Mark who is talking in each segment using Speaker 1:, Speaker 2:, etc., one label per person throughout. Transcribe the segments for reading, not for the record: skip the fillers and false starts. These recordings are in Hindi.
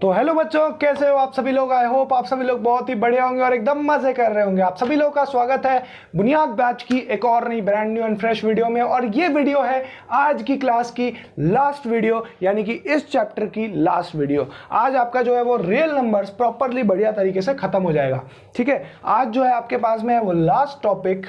Speaker 1: तो हेलो बच्चों, कैसे हो आप सभी लोग। आई होप आप सभी लोग बहुत ही बढ़िया होंगे और एकदम मजे कर रहे होंगे। आप सभी लोगों का स्वागत है बुनियाद बैच की एक और नई brand new and fresh video में। और ये वीडियो है आज की क्लास की लास्ट वीडियो, यानी कि इस चैप्टर की लास्ट वीडियो। आज आपका जो है वो रियल नंबर्स प्रॉपरली बढ़िया तरीके से खत्म हो जाएगा। ठीक है, आज जो है आपके पास में है वो लास्ट टॉपिक,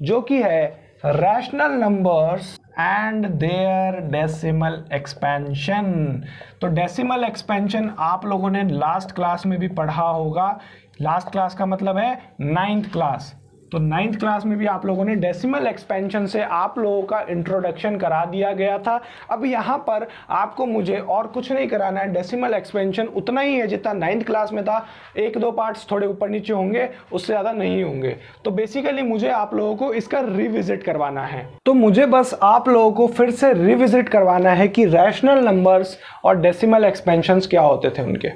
Speaker 1: जो कि है rational numbers and their decimal expansion. तो डेसिमल एक्सपेंशन आप लोगों ने लास्ट क्लास में भी पढ़ा होगा। लास्ट क्लास का मतलब है 9th क्लास। तो 9th क्लास में भी आप लोगों ने डेसिमल एक्सपेंशन से आप लोगों का इंट्रोडक्शन करा दिया गया था। अब यहाँ पर आपको मुझे और कुछ नहीं कराना है, डेसिमल एक्सपेंशन उतना ही है जितना 9th क्लास में था। एक दो पार्ट्स थोड़े ऊपर नीचे होंगे, उससे ज़्यादा नहीं होंगे। तो बेसिकली मुझे आप लोगों को इसका रिविजिट करवाना है। तो मुझे बस आप लोगों को फिर से रिविजिट करवाना है कि रैशनल नंबर्स और डेसिमल एक्सपेंशंस क्या होते थे उनके।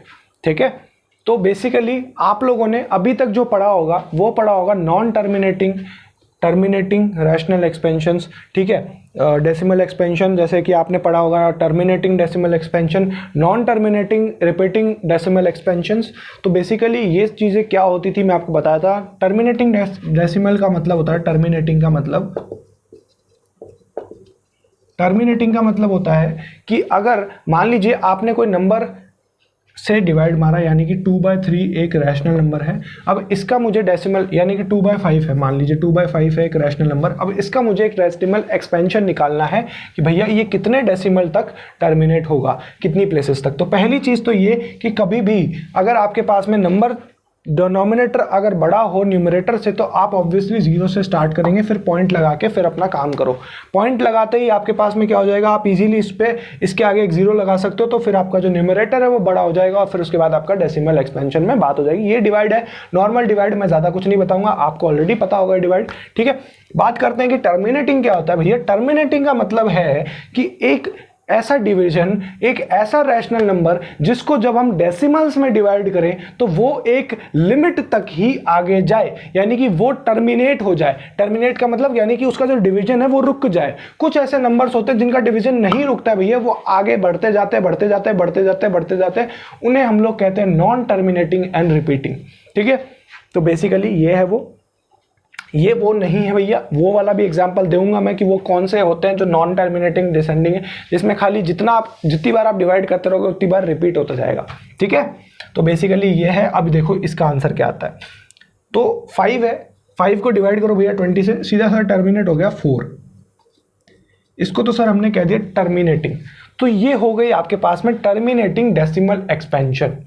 Speaker 1: ठीक है, तो बेसिकली आप लोगों ने अभी तक जो पढ़ा होगा वो पढ़ा होगा non terminating, terminating rational expansions. ठीक है, डेसिमल एक्सपेंशन जैसे कि आपने पढ़ा होगा terminating decimal expansion, non terminating repeating decimal expansions. तो बेसिकली ये चीज़ें क्या होती थी मैं आपको बताया था। टर्मिनेटिंग डेसिमल का मतलब होता है, टर्मिनेटिंग का मतलब होता है कि अगर मान लीजिए आपने कोई नंबर से डिवाइड मारा, यानी कि 2/3 एक रैशनल नंबर है। अब इसका मुझे डेसिमल यानी कि 2/5 है, मान लीजिए 2/5 है एक रैशनल नंबर। अब इसका मुझे एक डेसिमल एक्सपेंशन निकालना है कि भैया ये कितने डेसिमल तक टर्मिनेट होगा, कितनी प्लेसेस तक। तो पहली चीज़ तो ये कि कभी भी अगर आपके पास में नंबर डिनोमिनेटर अगर बड़ा हो न्यूमरेटर से, तो आप ऑब्वियसली 0 से स्टार्ट करेंगे, फिर पॉइंट लगा के फिर अपना काम करो। पॉइंट लगाते ही आपके पास में क्या हो जाएगा, आप इजीली इसके आगे एक 0 लगा सकते हो, तो फिर आपका जो न्यूमरेटर है वो बड़ा हो जाएगा और फिर उसके बाद आपका डेसिमल एक्सपेंशन में बात हो जाएगी। ये डिवाइड है, नॉर्मल डिवाइड, मैं ज़्यादा कुछ नहीं बताऊंगा, आपको ऑलरेडी पता होगा डिवाइड। ठीक है, बात करते हैं कि टर्मिनेटिंग क्या होता है। भैया टर्मिनेटिंग का मतलब है कि एक ऐसा डिवीजन, एक ऐसा रैशनल नंबर जिसको जब हम डेसिमल्स में डिवाइड करें तो वो एक लिमिट तक ही आगे जाए, यानी कि वो टर्मिनेट हो जाए। टर्मिनेट का मतलब यानी कि उसका जो डिवीजन है वो रुक जाए। कुछ ऐसे नंबर्स होते हैं जिनका डिवीजन नहीं रुकता है भैया, वो आगे बढ़ते जाते बढ़ते जाते बढ़ते जाते बढ़ते जाते, उन्हें हम लोग कहते हैं नॉन टर्मिनेटिंग एंड रिपीटिंग। ठीक है, तो बेसिकली ये है ये वो नहीं है भैया। वो वाला भी एग्जांपल दूंगा मैं कि वो कौन से होते हैं जो नॉन टर्मिनेटिंग डिसेंडिंग है, जिसमें खाली जितनी बार आप डिवाइड करते रहोगे उतनी बार रिपीट होता जाएगा। ठीक है, तो बेसिकली ये है। अब देखो इसका आंसर क्या आता है। तो 5 है, 5 को डिवाइड करो भैया 20 से, सीधा सा टर्मिनेट हो गया 4। इसको तो सर हमने कह दिया टर्मिनेटिंग। तो ये हो गई आपके पास में टर्मिनेटिंग डेसिमल एक्सपेंशन।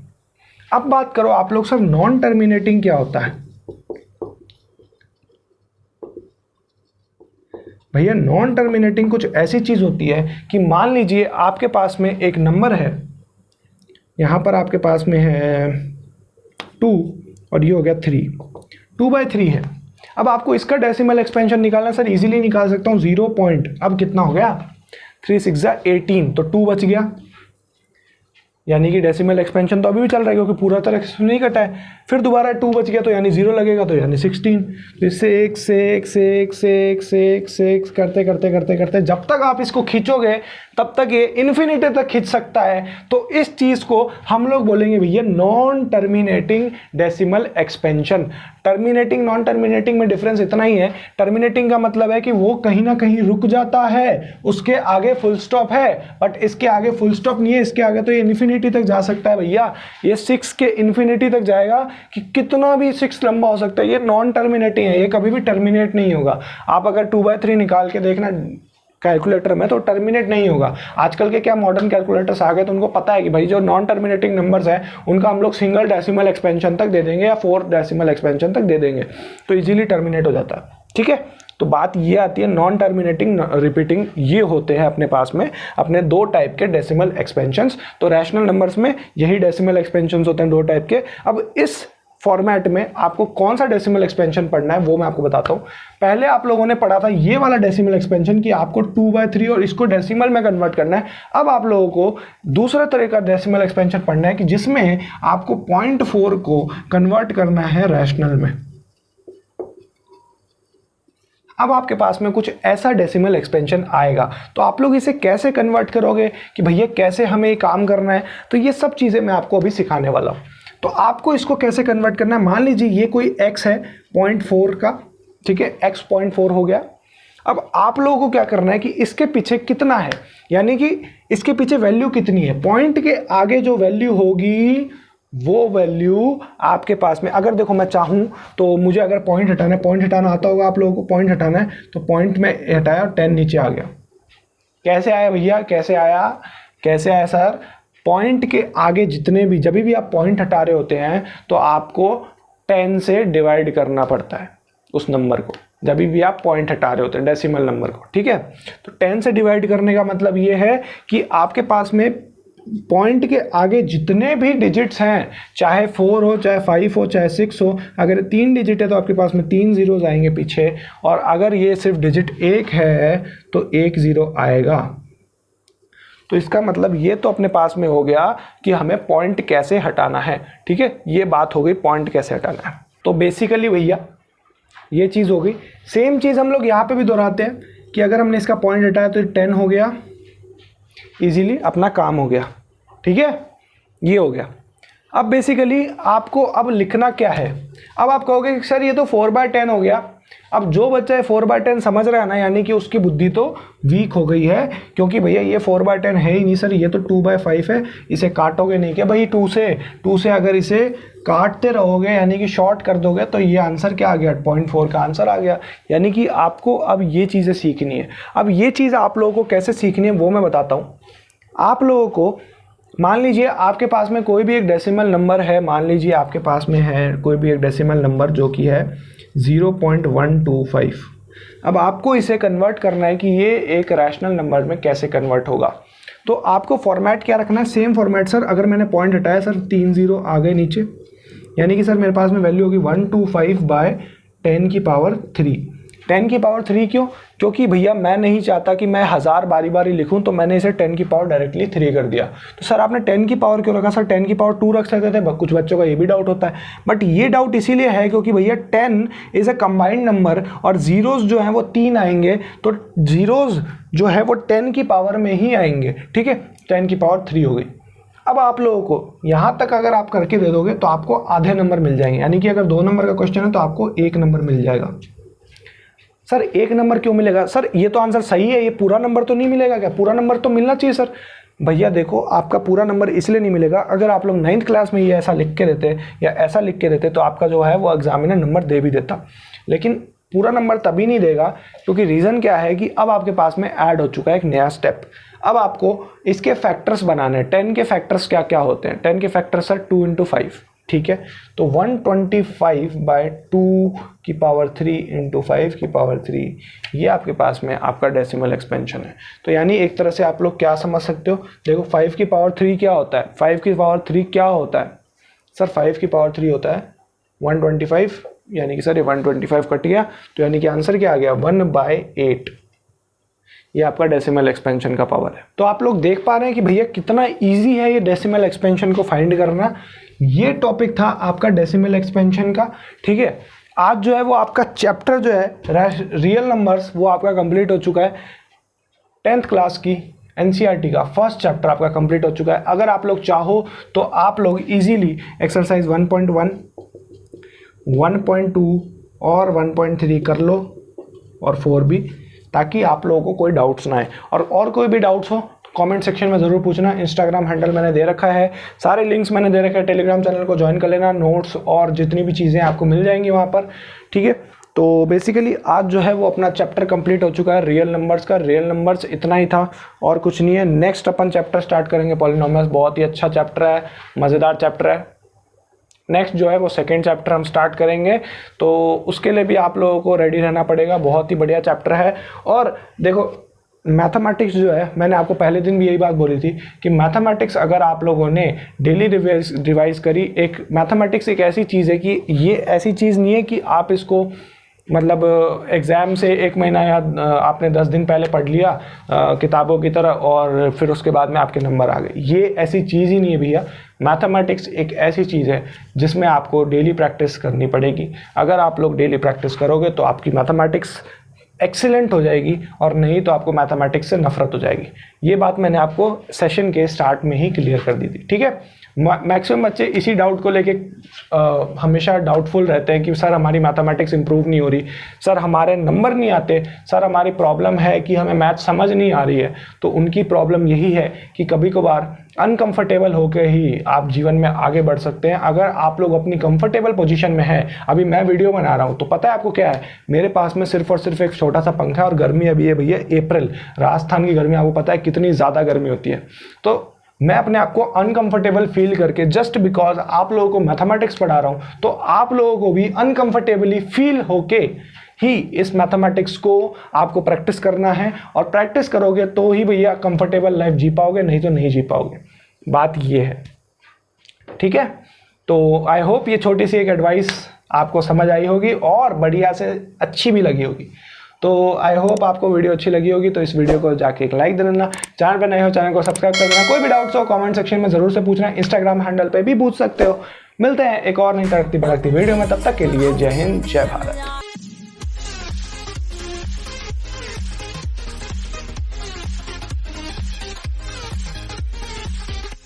Speaker 1: अब बात करो आप लोग, सर नॉन टर्मिनेटिंग क्या होता है। भैया नॉन टर्मिनेटिंग कुछ ऐसी चीज होती है कि मान लीजिए आपके पास में एक नंबर है, यहां पर आपके पास में है 2 और ये हो गया 3, 2/3 है। अब आपको इसका डेसिमल एक्सपेंशन निकालना, सर इजीली निकाल सकता हूं 0 पॉइंट, अब कितना हो गया 3 6 18, तो 2 बच गया, यानी कि डेसिमल एक्सपेंशन तो अभी भी चल रहा है क्योंकि पूरा तरह से नहीं कटा है। फिर दोबारा 2 बच गया तो यानी 0 लगेगा, तो यानी 16। तो इससे एक से एक करते करते करते करते जब तक आप इसको खींचोगे तब तक ये इन्फिनिटी तक खींच सकता है। तो इस चीज को हम लोग बोलेंगे भैया non terminating decimal expansion. Terminating non terminating में डिफरेंस इतना ही है, टर्मिनेटिंग का मतलब है कि वो कहीं ना कहीं रुक जाता है, उसके आगे फुल स्टॉप है, बट इसके आगे फुल स्टॉप नहीं है, इसके आगे तो ये इन्फिनिटी तक जा सकता है भैया। ये 6 के इन्फिनिटी तक जाएगा कि कितना भी 6 लंबा हो सकता है। ये नॉन टर्मिनेटिंग है, ये कभी भी टर्मिनेट नहीं होगा। आप अगर 2/3 निकाल के देखना कैलकुलेटर में तो टर्मिनेट नहीं होगा। आजकल के क्या मॉडर्न कैलकुलेटर्स आ गए तो उनको पता है कि भाई जो नॉन टर्मिनेटिंग नंबर्स हैं उनका हम लोग सिंगल डेसिमल एक्सपेंशन तक दे देंगे या 4 डेसिमल एक्सपेंशन तक दे देंगे, तो इजीली टर्मिनेट हो जाता है। ठीक है, तो बात ये आती है नॉन टर्मिनेटिंग रिपीटिंग, ये होते हैं अपने पास में अपने 2 टाइप के डेसिमल एक्सपेंशंस। तो रैशनल नंबर्स में यही डेसिमल एक्सपेंशंस होते हैं 2 टाइप के। अब इस फॉर्मेट में आपको कौन सा डेसिमल एक्सपेंशन पढ़ना है वो मैं आपको बताता हूं। पहले आप लोगों ने पढ़ा था ये वाला डेसिमल एक्सपेंशन कि आपको 2/3 और इसको डेसिमल में कन्वर्ट करना है। अब आप लोगों को दूसरा तरह का डेसिमल एक्सपेंशन पढ़ना है कि जिसमें आपको 0.4 को कन्वर्ट करना है रैशनल में। अब आपके पास में कुछ ऐसा डेसिमल एक्सपेंशन आएगा। तो आप लोग इसे कैसे कन्वर्ट करोगे कि भैया कैसे हमें ये काम करना है, तो ये सब चीज़ें मैं आपको अभी सिखाने वाला हूँ। तो आपको इसको कैसे कन्वर्ट करना है, मान लीजिए ये कोई x है 0.4 का, ठीक है, x 0.4 हो गया। अब आप लोगों को क्या करना है कि इसके पीछे कितना है, यानी कि इसके पीछे वैल्यू कितनी है, पॉइंट के आगे जो वैल्यू होगी वो वैल्यू आपके पास में, अगर देखो मैं चाहूँ तो मुझे अगर पॉइंट हटाना है, पॉइंट हटाना आता होगा आप लोगों को, पॉइंट हटाना है तो पॉइंट में हटाया और 10 नीचे आ गया। कैसे आया भैया, कैसे आया सर, पॉइंट के आगे जितने भी, जब भी आप पॉइंट हटा रहे होते हैं तो आपको 10 से डिवाइड करना पड़ता है उस नंबर को, जब भी आप पॉइंट हटा रहे होते हैं डेसिमल नंबर को, ठीक है। तो 10 से डिवाइड करने का मतलब ये है कि आपके पास में पॉइंट के आगे जितने भी डिजिट्स हैं, चाहे 4 हो, चाहे 5 हो, चाहे 6 हो, अगर 3 डिजिट है तो आपके पास में 3 जीरोज आएंगे पीछे, और अगर ये सिर्फ डिजिट 1 है तो 1 जीरो आएगा। तो इसका मतलब ये तो अपने पास में हो गया कि हमें पॉइंट कैसे हटाना है, ठीक है, ये बात हो गई पॉइंट कैसे हटाना है। तो बेसिकली भैया ये चीज़ हो गई। सेम चीज़ हम लोग यहाँ पे भी दोहराते हैं कि अगर हमने इसका पॉइंट हटाया तो 10 हो गया, इजीली अपना काम हो गया, ठीक है, ये हो गया। अब बेसिकली आपको अब लिखना क्या है, अब आप कहोगे कि सर ये तो 4/10 हो गया। अब जो बच्चा है 4/10 समझ रहा है ना, यानी कि उसकी बुद्धि तो वीक हो गई है, क्योंकि भैया ये 4/10 है ही नहीं सर, ये तो 2/5 है, इसे काटोगे नहीं क्या भाई, 2 से अगर इसे काटते रहोगे यानी कि शॉर्ट कर दोगे तो ये आंसर क्या आ गया, 0.4 का आंसर आ गया। यानी कि आपको अब ये चीज़ें सीखनी है। अब ये चीज़ आप लोगों को कैसे सीखनी है वो मैं बताता हूँ। आप लोगों को मान लीजिए आपके पास में कोई भी एक डेसिमल नंबर है, मान लीजिए आपके पास में है कोई भी एक डेसिमल नंबर जो कि है 0.125। अब आपको इसे कन्वर्ट करना है कि ये एक रैशनल नंबर में कैसे कन्वर्ट होगा। तो आपको फॉर्मेट क्या रखना है, सेम फॉर्मेट सर, अगर मैंने पॉइंट हटाया सर 3 जीरो आ गए नीचे, यानी कि सर मेरे पास में वैल्यू होगी 125/10⁻³ 10⁻³ क्यों, क्योंकि भैया मैं नहीं चाहता कि मैं 1000 बारी बारी लिखूं, तो मैंने इसे 10 की पावर डायरेक्टली 3 कर दिया। तो सर आपने 10 की पावर क्यों रखा, सर 10 की पावर 2 रख सकते थे, कुछ बच्चों का ये भी डाउट होता है। बट ये डाउट इसीलिए है क्योंकि भैया 10 इज़ अ कंबाइंड नंबर और जीरोज़ जो हैं वो 3 आएंगे, तो जीरोज़ जो है वो 10 की पावर में ही आएंगे, ठीक है, 10 की पावर 3 हो गई। अब आप लोगों को यहाँ तक अगर आप करके दे दोगे तो आपको आधे नंबर मिल जाएंगे, यानी कि अगर 2 नंबर का क्वेश्चन है तो आपको 1 नंबर मिल जाएगा। सर 1 नंबर क्यों मिलेगा, सर ये तो आंसर सही है, ये पूरा नंबर तो नहीं मिलेगा क्या, पूरा नंबर तो मिलना चाहिए सर। भैया देखो आपका पूरा नंबर इसलिए नहीं मिलेगा, अगर आप लोग 9th क्लास में ये ऐसा लिख के देते या ऐसा लिख के देते तो आपका जो है वो एग्जामिनर नंबर दे भी देता, लेकिन पूरा नंबर तभी नहीं देगा क्योंकि रीज़न क्या है कि अब आपके पास में ऐड हो चुका है एक नया स्टेप। अब आपको इसके फैक्टर्स बनाने हैं। 10 के फैक्टर्स क्या क्या होते हैं, 10 के फैक्टर्स सर 2 × 5, ठीक है, तो 125/2⁵ × 5⁵, ये आपके पास में आपका डेसिमल एक्सपेंशन है। तो यानी एक तरह से आप लोग क्या समझ सकते हो, देखो 5⁻³ क्या होता है, 5⁻³ क्या होता है सर, 5⁻³ होता है 125, यानी कि सर ये 125 कट गया, तो यानी कि आंसर क्या आ गया 1/8। ये आपका डेसिमल एक्सपेंशन का पावर है। तो आप लोग देख पा रहे हैं कि भैया कितना इजी है ये डेसिमल एक्सपेंशन को फाइंड करना। ये टॉपिक था आपका डेसिमल एक्सपेंशन का, ठीक है। आज जो है वो आपका चैप्टर जो है रियल नंबर्स वो आपका कंप्लीट हो चुका है। 10th क्लास की NCERT का फर्स्ट चैप्टर आपका कंप्लीट हो चुका है। अगर आप लोग चाहो तो आप लोग इजीली एक्सरसाइज 1.1, 1.2 और 1.3 कर लो और 4 भी, ताकि आप लोगों को कोई डाउट्स ना आए। और कोई भी डाउट्स हो कमेंट सेक्शन में ज़रूर पूछना। इंस्टाग्राम हैंडल मैंने दे रखा है, सारे लिंक्स मैंने दे रखे हैं, टेलीग्राम चैनल को ज्वाइन कर लेना, नोट्स और जितनी भी चीज़ें आपको मिल जाएंगी वहाँ पर, ठीक है। तो बेसिकली आज जो है वो अपना चैप्टर कंप्लीट हो चुका है रियल नंबर्स का। रियल नंबर्स इतना ही था और कुछ नहीं है। नेक्स्ट अपन चैप्टर स्टार्ट करेंगे पॉलिनोमियल्स, बहुत ही अच्छा चैप्टर है, मज़ेदार चैप्टर है। नेक्स्ट जो है वो सेकेंड चैप्टर हम स्टार्ट करेंगे, तो उसके लिए भी आप लोगों को रेडी रहना पड़ेगा। बहुत ही बढ़िया चैप्टर है। और देखो मैथमेटिक्स जो है, मैंने आपको पहले दिन भी यही बात बोली थी कि मैथमेटिक्स अगर आप लोगों ने डेली रिवाइज करी, एक मैथमेटिक्स एक ऐसी चीज़ है कि ये ऐसी चीज़ नहीं है कि आप इसको मतलब एग्ज़ाम से 1 महीना या आपने 10 दिन पहले पढ़ लिया किताबों की तरह और फिर उसके बाद में आपके नंबर आ गए। ये ऐसी चीज़ ही नहीं है भैया। मैथमेटिक्स एक ऐसी चीज़ है जिसमें आपको डेली प्रैक्टिस करनी पड़ेगी। अगर आप लोग डेली प्रैक्टिस करोगे तो आपकी मैथमेटिक्स एक्सीलेंट हो जाएगी और नहीं तो आपको मैथमेटिक्स से नफरत हो जाएगी। ये बात मैंने आपको सेशन के स्टार्ट में ही क्लियर कर दी थी, ठीक है। मैक्सिमम बच्चे इसी डाउट को लेके हमेशा डाउटफुल रहते हैं कि सर हमारी मैथमेटिक्स इंप्रूव नहीं हो रही, सर हमारे नंबर नहीं आते, सर हमारी प्रॉब्लम है कि हमें मैथ समझ नहीं आ रही है। तो उनकी प्रॉब्लम यही है कि कभी कभार अनकंफर्टेबल होकर ही आप जीवन में आगे बढ़ सकते हैं। अगर आप लोग अपनी कंफर्टेबल पोजीशन में हैं, अभी मैं वीडियो बना रहा हूं तो पता है आपको क्या है, मेरे पास में सिर्फ और सिर्फ एक छोटा सा पंखा है और गर्मी अभी है भैया अप्रैल, राजस्थान की गर्मी आपको पता है कितनी ज़्यादा गर्मी होती है। तो मैं अपने आप को अनकंफर्टेबल फील करके जस्ट बिकॉज आप लोगों को मैथमेटिक्स पढ़ा रहा हूं तो आप लोगों को भी अनकंफर्टेबली फील होके ही इस मैथमेटिक्स को आपको प्रैक्टिस करना है, और प्रैक्टिस करोगे तो ही भैया कंफर्टेबल लाइफ जी पाओगे, नहीं तो नहीं जी पाओगे। बात ये है, ठीक है। तो आई होप ये छोटी सी एक एडवाइस आपको समझ आई होगी और बढ़िया से अच्छी भी लगी होगी। तो आई होप आपको वीडियो अच्छी लगी होगी, तो इस वीडियो को जाके एक लाइक दे देना, चैनल पर नए हो चैनल को सब्सक्राइब कर देना। कोई भी डाउट्स हो कमेंट सेक्शन में जरूर से पूछना, इंस्टाग्राम हैंडल पे भी पूछ सकते हो। मिलते हैं एक और नई तरक्की भड़कती वीडियो में, तब तक के लिए जय हिंद जय भारत।